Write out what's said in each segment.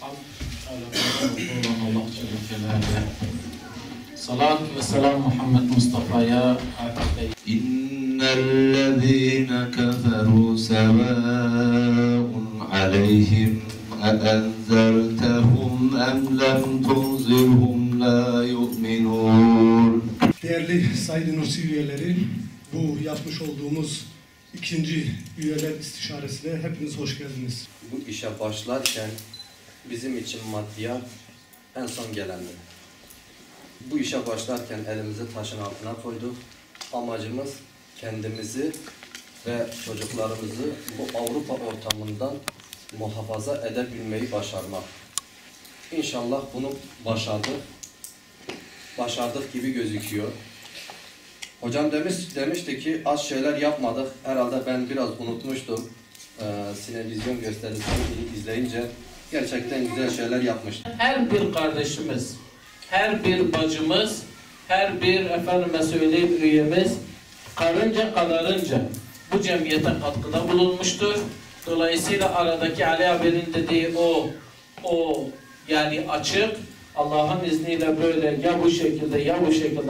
Allah Celle Celaluhu. Salat ve selam Muhammed Mustafa'ya. İnnellezîne keferû sevâun aleyhim eenzertehum em lem tunzirhum la yu'minûn. Değerli Said Nursi üyeleri, bu yapmış olduğumuz ikinci üyeler istişaresine hepiniz hoş geldiniz. Bu işe başlarken bizim için maddiyat en son gelendi. Bu işe başlarken elimizi taşın altına koyduk. Amacımız kendimizi ve çocuklarımızı bu Avrupa ortamından muhafaza edebilmeyi başarmak. İnşallah bunu başardık. Başardık gibi gözüküyor. Hocam demişti ki az şeyler yapmadık. Herhalde ben biraz unutmuştum. Sinevizyon gösterisini izleyince gerçekten güzel şeyler yapmıştım. Her bir kardeşimiz, her bir bacımız, her bir efendime söyleyeyim üyemiz karınca kadarınca bu cemiyete katkıda bulunmuştur. Dolayısıyla aradaki Ali abinin dediği o yani açık, Allah'ın izniyle böyle ya bu şekilde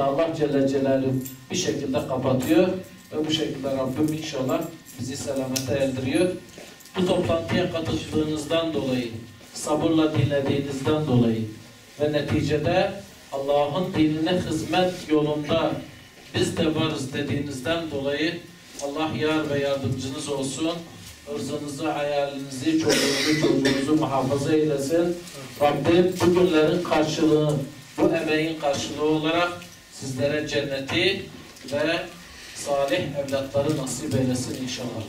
Allah Celle Celaluhu bir şekilde kapatıyor ve bu şekilde Rabbim inşallah bizi selamete erdiriyor. Bu toplantıya katıldığınızdan dolayı, sabırla dinlediğinizden dolayı ve neticede Allah'ın dinine hizmet yolunda biz de varız dediğinizden dolayı Allah yar ve yardımcınız olsun. Hırzınızı, hayalinizi, çocuğunuzu muhafaza eylesin. Rabbim bu günlerin karşılığı, bu emeğin karşılığı olarak sizlere cenneti ve salih evlatları nasip eylesin inşallah.